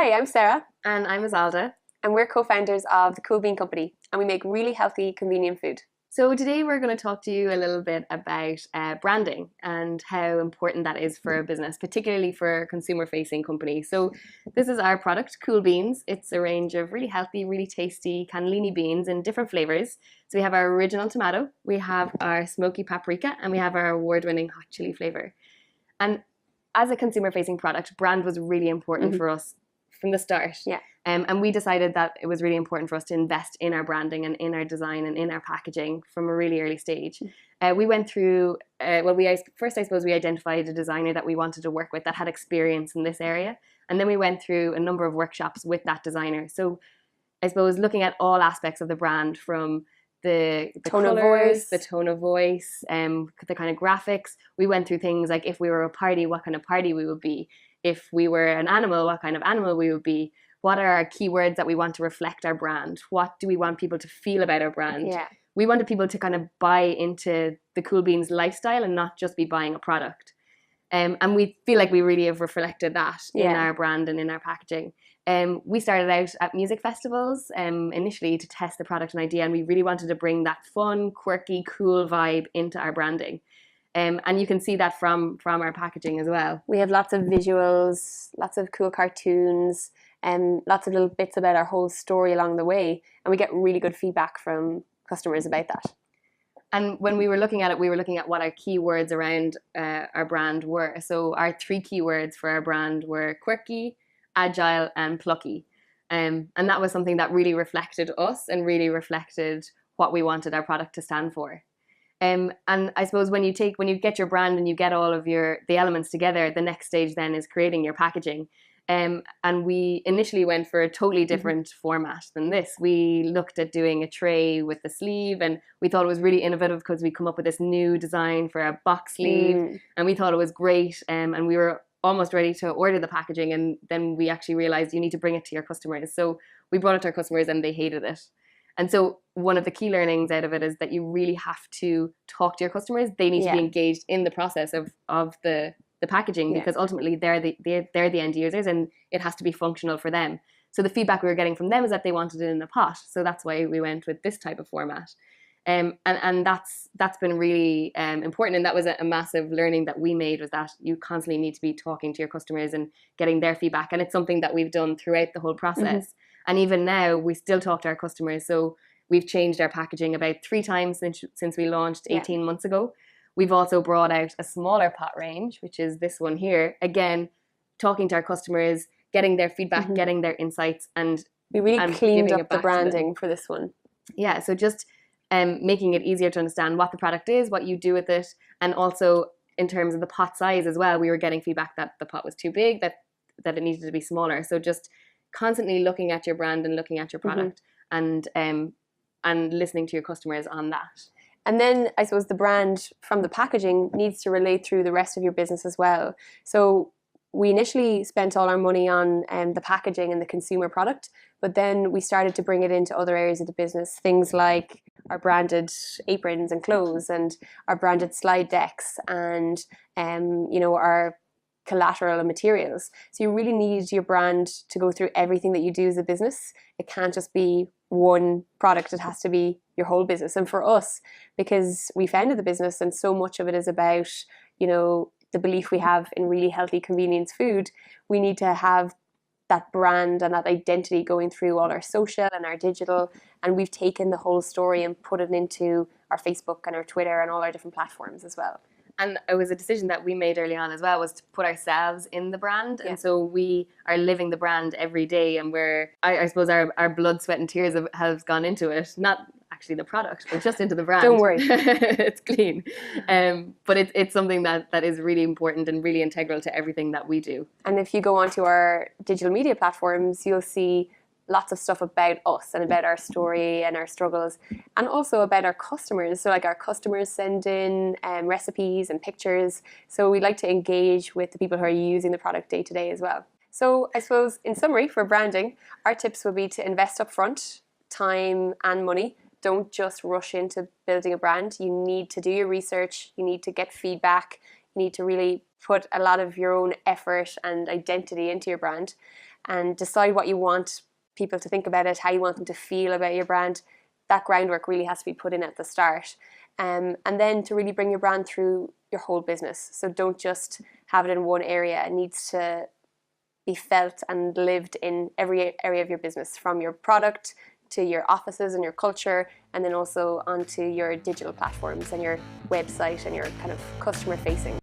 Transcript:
Hi, I'm Sarah, And I'm Azalda. and we're co-founders of the Cool Bean Company, and we make really healthy, convenient food. So today we're going to talk to you a little bit about branding and how important that is for a business, particularly for a consumer-facing company. So this is our product, Cool Beans. It's a range of really healthy, really tasty cannellini beans in different flavors. So we have our original tomato, we have our smoky paprika, and we have our award-winning hot chili flavor. And as a consumer-facing product, brand was really important for us from the start. Yeah. And we decided that it was really important for us to invest in our branding and in our design and in our packaging from a really early stage. We went through, first I suppose we identified a designer that we wanted to work with that had experience in this area. And then we went through a number of workshops with that designer. So I suppose looking at all aspects of the brand, from the Tone of colors, voice. the tone of voice, the kind of graphics. We went through things like if we were a party, what kind of party we would be. If we were an animal, what kind of animal we would be. What are our keywords that we want to reflect our brand? What do we want people to feel about our brand? Yeah. We wanted people to kind of buy into the Cool Beans lifestyle and not just be buying a product. And we feel like we really have reflected that in our brand and in our packaging. We started out at music festivals initially to test the product and idea, and we really wanted to bring that fun, quirky, cool vibe into our branding. And you can see that from our packaging as well. We have lots of visuals, lots of cool cartoons, and lots of little bits about our whole story along the way. And we get really good feedback from customers about that. And when we were looking at it, we were looking at what our keywords around our brand were. So our 3 keywords for our brand were quirky, agile, and plucky. And that was something that really reflected us and really reflected what we wanted our product to stand for. And I suppose when you get your brand and you get all of the elements together, the next stage then is creating your packaging. And we initially went for a totally different format than this. We looked at doing a tray with the sleeve, and we thought it was really innovative because we come up with this new design for a box sleeve, and we thought it was great. And we were almost ready to order the packaging, and then we actually realized you need to bring it to your customers. So we brought it to our customers, and they hated it. And so one of the key learnings out of it is that you really have to talk to your customers. They need to be engaged in the process of the packaging, because ultimately they're the end users, and it has to be functional for them. So the feedback we were getting from them is that they wanted it in a pot. So that's why we went with this type of format. And that's been really important. And that was a massive learning that we made, was that you constantly need to be talking to your customers and getting their feedback. And it's something that we've done throughout the whole process. And even now, we still talk to our customers. So we've changed our packaging about 3 times since we launched 18 months ago. We've also brought out a smaller pot range, which is this one here. Again, talking to our customers, getting their feedback, getting their insights, and we really cleaned up the branding for this one. Yeah, so just making it easier to understand what the product is, what you do with it, and also in terms of the pot size as well. We were getting feedback that the pot was too big, that it needed to be smaller. So just constantly looking at your brand and looking at your product, and listening to your customers on that. And then I suppose the brand from the packaging needs to relate through the rest of your business as well. So we initially spent all our money on the packaging and the consumer product, but then we started to bring it into other areas of the business, things like our branded aprons and clothes, and our branded slide decks, and our collateral and materials. So you really need your brand to go through everything that you do as a business. It can't just be one product, it has to be your whole business. And for us, because we founded the business and so much of it is about, the belief we have in really healthy convenience food, we need to have that brand and that identity going through all our social and our digital. And we've taken the whole story and put it into our Facebook and our Twitter and all our different platforms as well. And it was a decision that we made early on as well, was to put ourselves in the brand. And so we are living the brand every day, and I suppose our blood, sweat and tears have gone into it. Not actually the product, but just into the brand. Don't worry. It's clean. But it's something that is really important and really integral to everything that we do. And if you go onto our digital media platforms, you'll see lots of stuff about us and about our story and our struggles, and also about our customers. So like our customers send in recipes and pictures. So we like to engage with the people who are using the product day to day as well. So I suppose in summary, for branding, our tips would be to invest up front, time and money. Don't just rush into building a brand. You need to do your research. You need to get feedback. You need to really put a lot of your own effort and identity into your brand. and decide what you want people to think about it, how you want them to feel about your brand. That groundwork really has to be put in at the start. And then to really bring your brand through your whole business. So don't just have it in one area. It needs to be felt and lived in every area of your business, from your product to your offices and your culture, and then also onto your digital platforms and your website and your kind of customer facing.